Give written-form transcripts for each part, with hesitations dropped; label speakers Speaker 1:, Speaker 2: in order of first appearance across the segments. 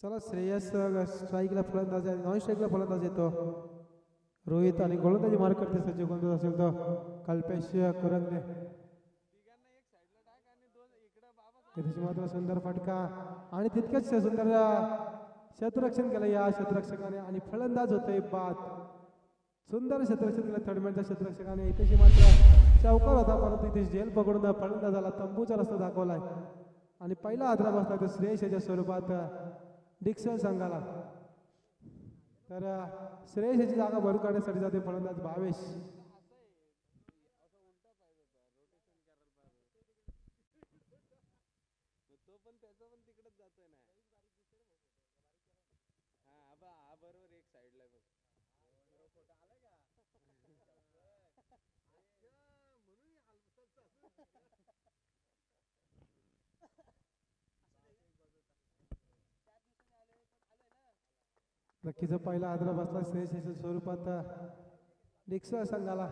Speaker 1: चला श्रेयस स्ट्राईकला फलंदाज आहे, नॉन स्ट्राईकला फलंदाज येतो रोहित आणि गोलंदाजी मार्क करते सज्ज गोलंदाज असेल तर कल्पेश कुरंदे. त्याची मात्र सुंदर फटका आणि तितकंच सुंदर क्षेत्ररक्षण केलं या क्षेत्ररक्षकाने आणि फलंदाज होते बाद. सुंदर क्षेत्ररक्षण केलं थर्डमॅनच्या क्षेत्ररक्षकाने. इथेशी मात्र चौकार होता परंतु इथे झेल पकडून फलंदाजाला तंबूचा रस्ता दाखवलाय आणि पहिला आदरा बसला तो श्रेयस याच्या स्वरूपात डिक्सन संघाला. तर श्रेयस याची जागा भरून काढण्यासाठी जाते फलंदाज भावेश. नक्कीच पहिला आदरा बसला श्रेयस याच्या स्वरूपात डिक्सन संघाला.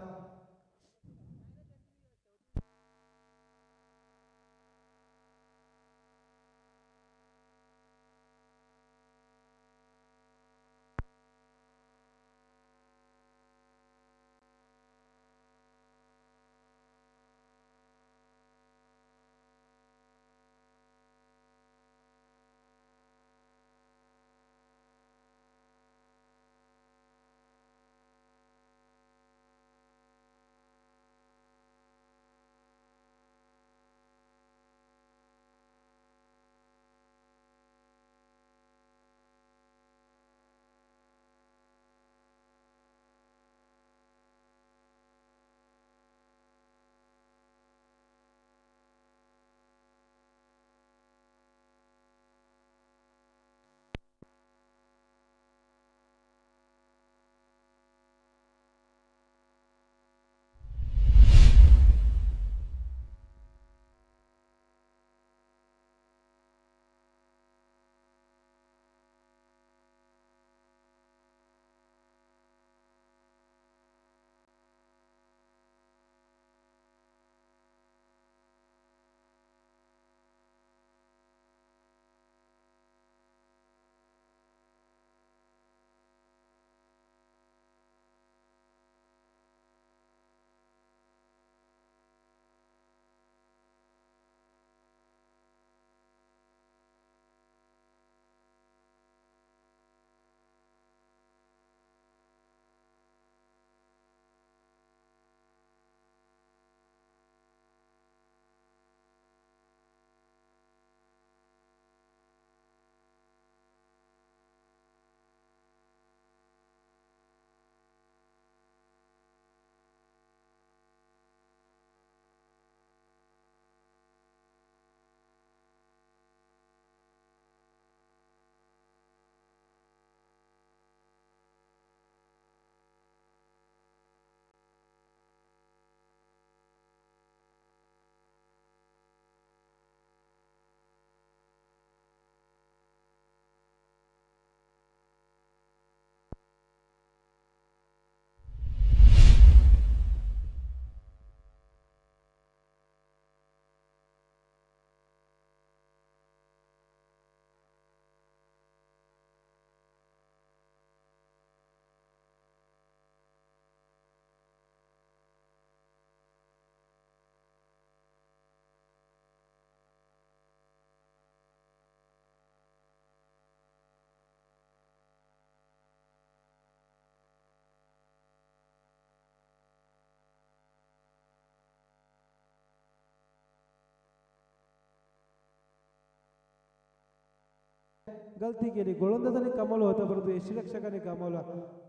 Speaker 1: गलती केली, गोलंदाजाने कमावलं होतं परंतु यष्टीरक्षकाने गमावला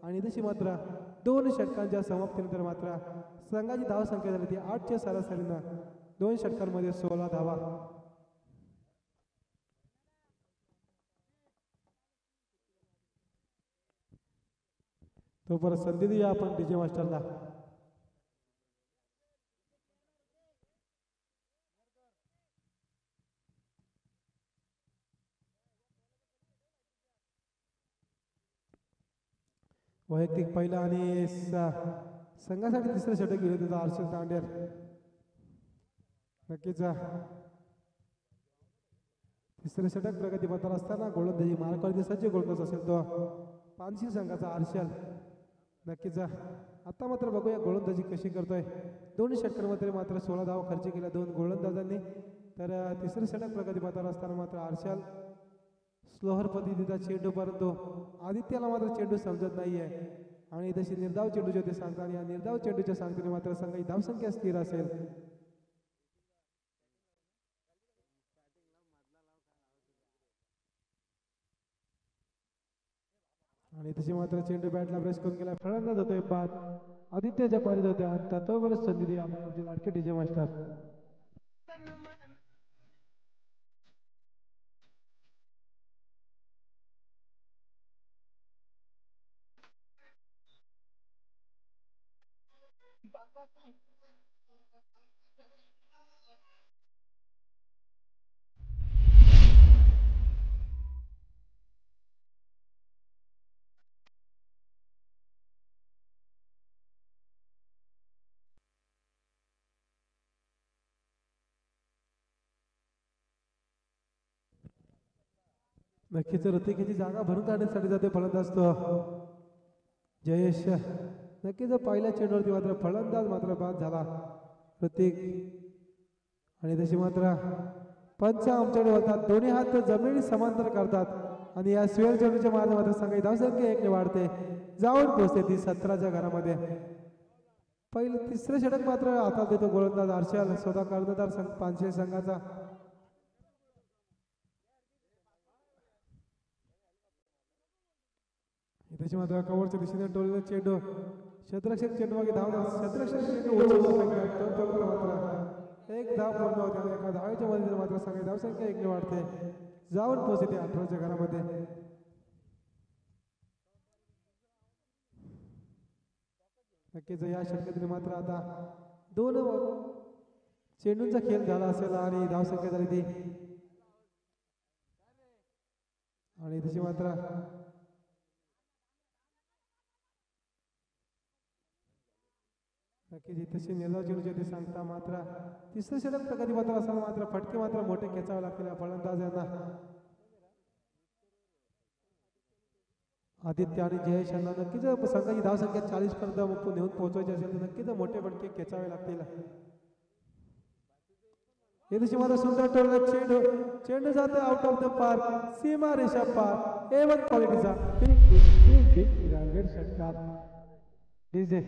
Speaker 1: आणि तशी मात्र 2 षटकांच्या समाप्तीनंतर मात्र संघाची धावसंख्या झाली ती 8च्या सरासरीनं 2 षटकांमध्ये 16 धावा. तो परत संधी देऊया आपण डीजे मास्टरला. वैयक्तिक पहिला आणि संघासाठी तिसरं षटक गेलं त्याचा हर्षल तांडेर. नक्कीच तिसरे षटक प्रगतीपथावर असताना गोलंदाजी मार्कवरती सज्ज गोलंदाज असेल तो पानशी संघाचा हर्षल. नक्कीच आता मात्र बघूया गोलंदाजी कशी करतोय. दोन्ही षटकांमध्ये मात्र 16 धावा खर्च केल्या दोन गोलंदाजांनी. तर तिसरे षटक प्रगतीपथावर असताना मात्र हर्षल स्लोहर पद्धतीचा चेंडू, परंतु आदित्याला मात्र चेंडू समजत नाहीये आणि तशी निर्धाव चेंडूचे ते सांगतात. या निर्धाव चेंडूच्या सांगताना मात्र संघाची धावसंख्या स्थिर असेल. आणि तशी मात्र चेंडू बॅटला ब्रेस करून गेला. फलंदाज होतोय बाद. आदित्यच्या पारीत होत्या आणि तत्वरच संधी दिली आमचे लाडके डीजे मास्टर. नक्कीच ऋतिकेची जागा भरून काढण्यासाठी जाते फलंदाज तो जयेश. नक्कीच पहिल्या चेंडूवरती मात्र फलंदाज मात्र बाद झाला ऋतिक. आणि तशी मात्र पंच आमच्याकडे बोलतात दोन्ही हात जमिनी समांतर करतात आणि या स्वेर चेंडूच्या मार्गे मात्र संघाची धावसंख्या 1 ने वाढते, जाऊन पोहोचते ती 17च्या घरामध्ये. पहिले तिसरे षटक मात्र हातात देतो गोलंदाज हर्षल, स्वतः कर्णधार पानशे संघाचा. त्याची मात्र कव्हरच्या दिशेने टोललेला चेंडू क्षेत्ररक्षक चेंडू मागे धावला. क्षेत्ररक्षक चेंडू मात्र एक धाव पूर्ण होते आणि एका धावेच्या मध्ये मात्र संघाची धावसंख्या 1 ने वाढते, जाऊन पोहोचते 18च्या घरामध्ये. नक्कीच या षटकातील मात्र आता 2 चेंडूंचा खेळ झाला असेल आणि धावसंख्या झाली ती. आणि तशी मात्र नक्कीच तशी निर्धाव चेंडूचे ते सांगता मात्र तिसरे षटक प्रगतीपथावर असताना मात्र फटके मात्र मोठे खेचावे लागतील फलंदाज यांना. आदित्य आणि जयेश यांना नक्कीच संघाची धावसंख्या 40 पर्यंत नेऊन पोहोचवायची असेल तर नक्कीच मोठे फटके खेचावे लागतील. हे तशी मात्र सुंदर टोलला चेंडू, चेंडू जाते आउट ऑफ द पार्क, सीमा रेषा पार. A1 क्वालिटीचा षटकार DJ.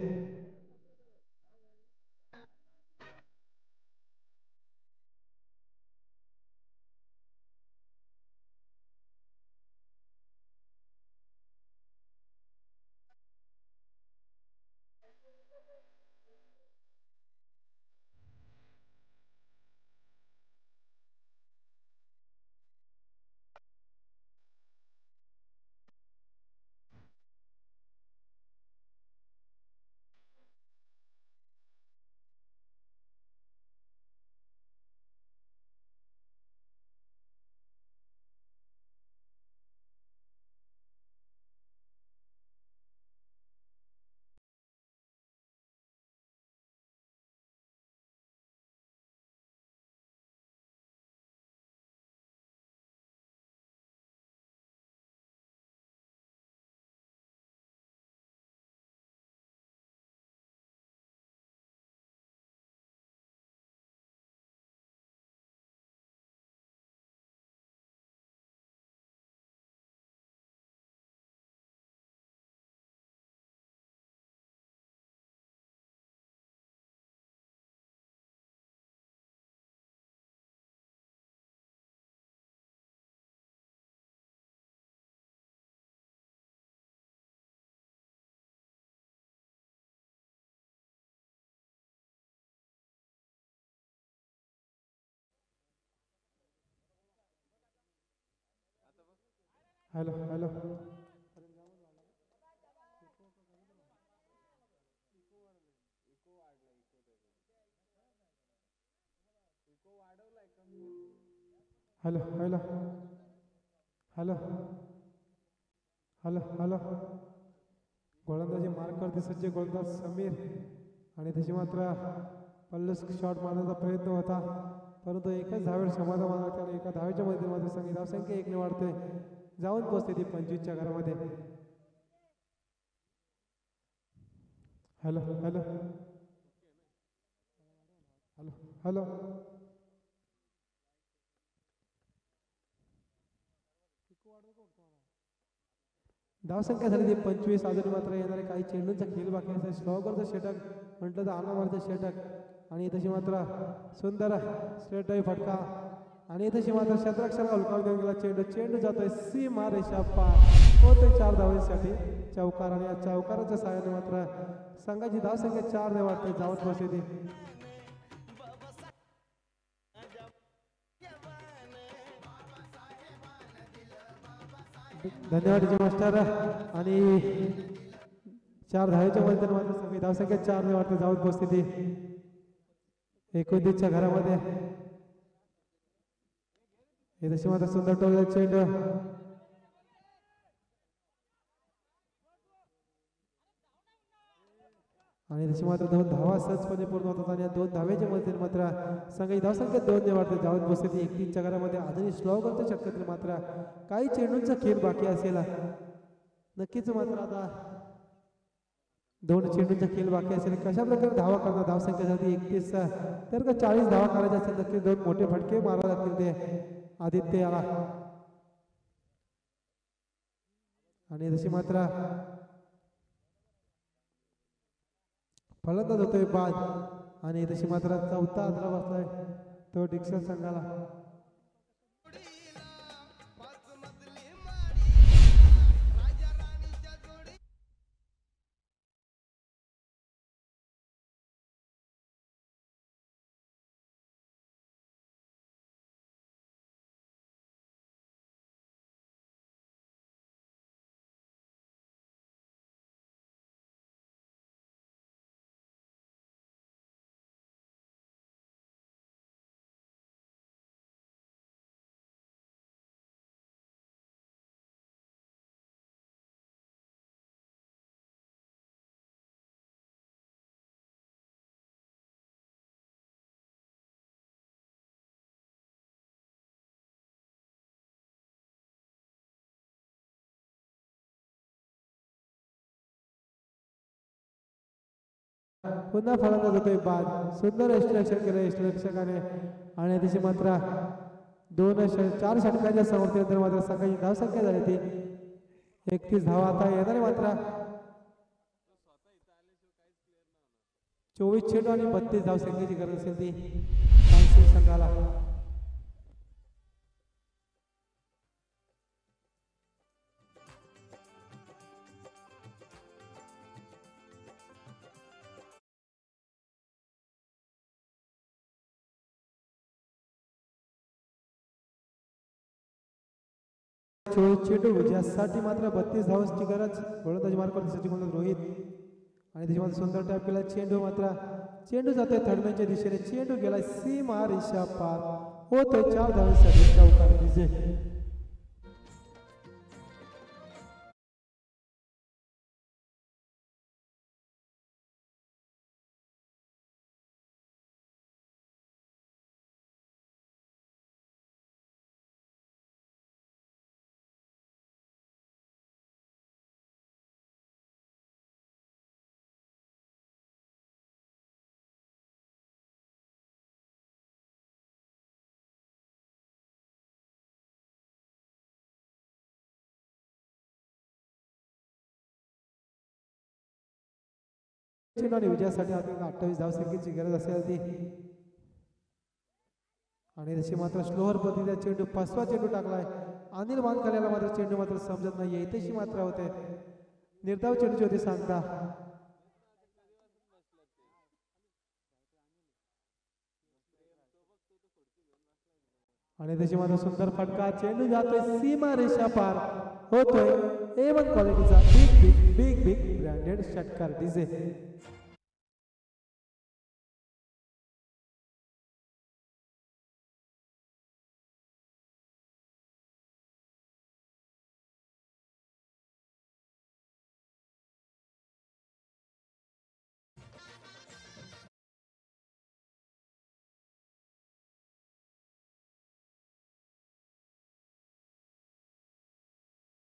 Speaker 1: Hello hello hello hello hello hello hello. गोलंदाजी मार्कवरती सज्ज गोलंदाज समीर आणि त्याची मात्र पल्लस शॉट मारण्याचा प्रयत्न होता, परंतु एकच धावेळ समाधान मानवते आणि एका धावेच्या मध्ये संघ धावसंख्या 1 ने वाढते, जाऊन पोहोचते ती 25च्या घरामध्ये. हॅलो हॅलो हॅलो हॅलो धावसंख्या झाली ती 25. अजून मात्र येणारे काही चेंडूंचा खेळ बाकी असेल. स्लॉगरचं षटक म्हटलं तर आनावरचं षटक आणि तशी मात्र सुंदर स्ट्रेट ड्राईव्ह फटका आणि तशी मात्र क्षेत्ररक्षण हलकावून देऊन गेला चेंडू. चेंडू जातोय सीमा रेषा पार होतोय 4 धावांसाठी चौकार आणि या चौकाराच्या सहाय्याने मात्र संघाची धावसंख्या 4 ने वाढते, जाऊन पोहोचते. धन्यवाद जी मास्टर. आणि 4 धावेच्या मध्ये मात्र संघ धावसंख्या 4 ने वाढते, जाऊन पोहोचते 29च्या घरामध्ये. हे तशी मात्र सुंदर टोल चेंडू आणि तशी मात्र 2 धावा सहजपणे पूर्ण होतात आणि या 2 धावेच्या मध्ये मात्र संघाची धावसंख्या 2 ने वाढते, जाऊन पोहोचते 31च्या घरामध्ये. अजूनही स्लॉगरच्या षटकातील मात्र काही चेंडूंचा खेळ बाकी असेल. नक्कीच मात्र आता 2 चेंडूंचा खेळ बाकी असेल. कशा प्रकारे धावा करणार, धावसंख्या झाली 31 तर का 40 धावा करायच्या असेल नक्कीच 2 मोठे फटके मारावे लागतील ते आदित्य याला. आणि तशी मात्र फलंदाज होतोय बाद आणि तशी मात्र 4था आदरा बसलाय तो डिक्सन संघाला. पुन्हा फलंदाज होतोय बाद. सुंदर यष्टीरक्षण केलं यष्टीरक्षकाने आणि तशी मात्र 4 षटकांच्या समाप्तीनंतर मात्र संघाची धावसंख्या झाली ती 31 धावा. आता येणारे मात्र 24 चेंडू आणि 32 धावसंख्येची गरज असेल ती मानसिक संघाला. चेंडू ज्यासाठी मात्र 32 धावांची गरज. गोलंदाजी मार्गावर सचिन गोलंदाज रोहित आणि त्याची मात्र सुंदर टॅप केला चेंडू. मात्र चेंडू जातोय थर्डमॅनच्या दिशेने. चेंडू गेला सीमा रेषा पार होतोय 4 धावांसाठी चौकार विजय. आणि विजयासाठी 28 धावसंख्येची गरज असेल ती. आणि तशी मात्र स्लोअर पद्धतीचा चेंडू 5वा चेंडू टाकलाय अनिल मानकलेला. मात्र चेंडू मात्र समजत नाही इथेशी मात्र होते निर्धाव चेंडूची होती सांगता. आणि तशी मात्र सुंदर फटका. चेंडू जातोय सीमा रेषा पार होतोय A1 क्वालिटीचा big big big big branded षटकार डीजे.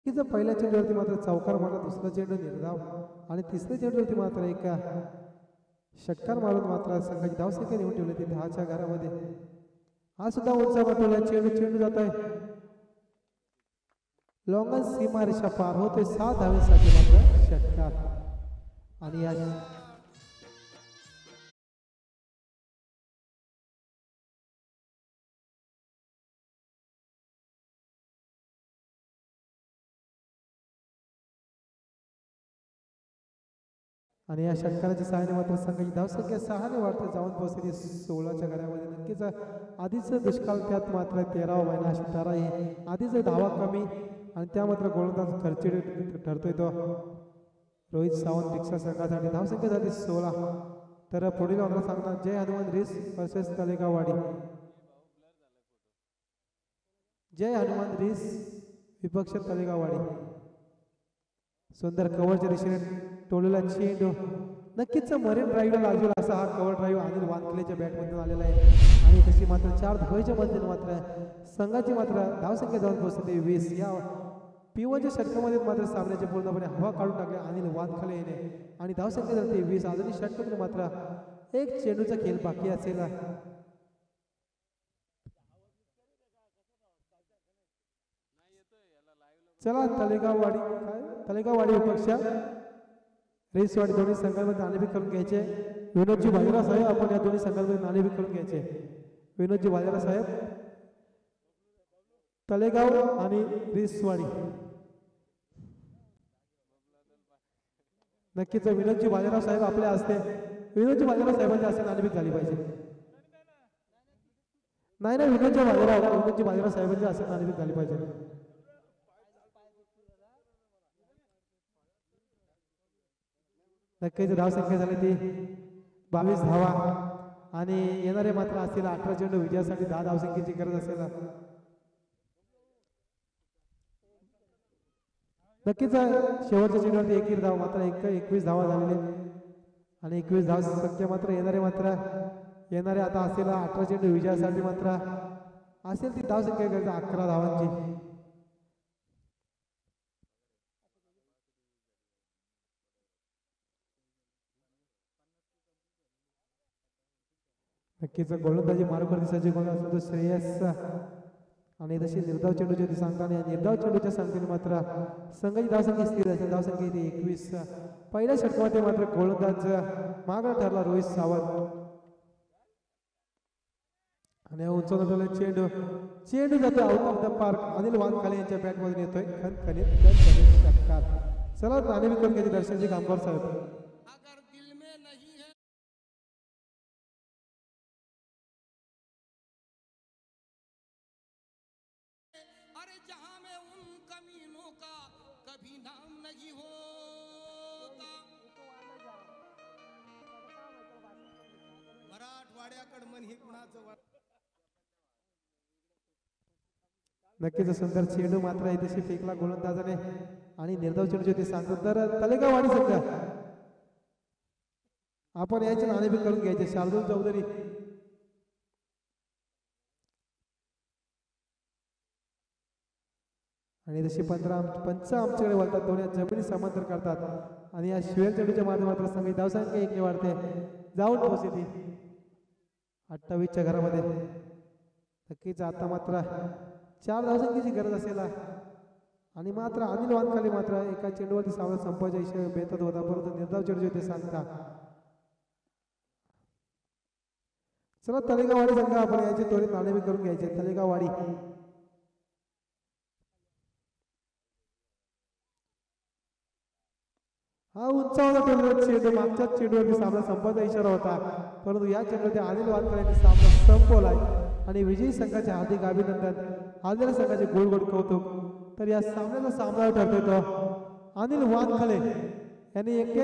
Speaker 1: की जर पहिल्या चेंडूवरती मात्र चौकार मारला, दुसरा चेंडू निर्धाव आणि तिसऱ्या चेंडूवरती मात्र एका षटकार मारून मात्र संघाची धावसंख्या नेऊन ठेवली ती 10च्या घरामध्ये. हा सुद्धा उंच पाठवला चेंडू जात आहे लॉंगन सीमा रेषा पार होते 7 धावेसाठी मात्र षटकार. आणि या षटकाराच्या सहाय्याने मात्र संघाची धावसंख्या 6ने वाढते जाऊन पोहोचली 16च्या घरामध्ये. नक्कीच आधीच दुष्काळ त्यात मात्र 13वा महिना अशी तारा आहे. आधीच धावा कमी आणि त्या मात्र गोलंदाज खर्चिक ठरतोय तो रोहित सावंत रिक्षा संघासाठी. धावसंख्या झाली 16. तर पुढील ऑर्डर सांगणार जय हनुमान रिस वर्सेस तलेगाववाडी. जय हनुमान रिस विपक्ष तलेगाववाडी. सुंदर कव्हरच्या दिशेने टोललेला चेंडू नक्कीच मरीन ड्राईव्हला लागेल असा हा कव्हर ड्राईव्ह अनिल वानखेडेच्या बॅटमधून आलेला आहे. आणि तशी मात्र 4 धावेच्या मध्येने मात्र संघाची मात्र धावसंख्या जाऊन पोहोचते 20. या P1च्या षटकामध्ये मात्र सामन्याचे पूर्णपणे हवा काढून टाकले अनिल वानखेडे याने आणि धावसंख्या जाते 20. अजूनही षटकामध्ये मात्र एक चेंडूचा खेळ बाकी असेल. चला तलेगाववाडी विपक्ष रेसवाडी दोन्ही संघांमध्ये नाणेफेक करून घ्यायचे. विनोदजी भालेराव साहेब आपण या दोन्ही संघांमध्ये नाणेफेक करून घ्यायचे. विनोदजी भालेराव साहेब तलेगाव आणि रेसवाडी. नक्कीच विनोदजी भालेराव साहेब आपल्या हस्ते विनोदजी भालेराव साहेबांच्या हस्ते नाणेफेक झाली पाहिजे. नाही विनोदजी भालेराव साहेबांच्या हस्ते नाणेफेक झाली पाहिजे. नक्कीच धावसंख्या झाली ती 22 धावा आणि येणारे मात्र असतील 18 चेंडू विजयासाठी 10 धावसंख्येची गरज असेल. नक्कीच शेवटच्या चेंडूवरती 1 धाव मात्र 21 धावा झालेले आणि 21 धाव संख्या मात्र येणारे आता असतील 18 चेंडू विजयासाठी मात्र असेल ती धावसंख्या गरज 11 धावांची. नक्कीच गोलंदाजी मार्गवरती सज्ज गोलंदाज श्रेयस आणि तशी निर्धाव चेंडूच्या सांगताना निर्धाव चेंडूच्या सांगताना मात्र संघाची धावसंख्या स्थिर असेल. धावसंख्या इथे 21. पहिल्या षटकामध्ये मात्र गोलंदाज मागणा ठरला रोहित सावंत आणि उंचावलेला चेंडू जातो out of the park. Anil Wankhede यांच्या बॅटमधून येतोय खनखनीत षटकार. चला नाणेफेक करून घ्यायचे दर्शनजी कामगार साहेब.
Speaker 2: अरे जहां में उन कमीनों का कभी नाम नहीं होता. मराठवाड्याकडं मन हे कुणाचं.
Speaker 1: नक्कीच सुंदर चेंडू मात्र इथे फेकला गोलंदाजाने आणि निर्धाव चेंडू ते सांगतो. तर तलेगाववाडी संघ आपण याचे नाणेफेक करून घ्यायचे. शार्दूल चौधरी आणि तशी 15 आमच्याकडे वळतात. दोन्ही जमिनी समांतर करतात आणि या शिवेल चेंडूच्या माध्यमातून संघ धावसंख्या 1 वाढते जाऊन पोहोचते 28च्या घरामध्ये. नक्कीच आता मात्र 4 धावसंख्येची गरज असेल आणि मात्र अनिल वानखेडे मात्र एका चेंडूवरती सामना संपवायच्या इशारा बेतात होता परंतु निर्धाव चेंडू ते सांगता. चला तलेगाववाडी संघ आपण याची त्वरित नाणेफेक करून घ्यायचे. तलेगाववाडी हा उंचावला चेंडू मागच्या चेंडूवरती सामना संपवायचा इशारा होता परंतु या चेंडूवरती अनिल वानखेडे सामना संपवलाय आणि विजयी संघाचे हार्दिक अभिनंदन. हारलेल्या संघाचे गोड कौतुक. तर या सामन्याचा सामना ठरतोय तो अनिल वानखेडे यांनी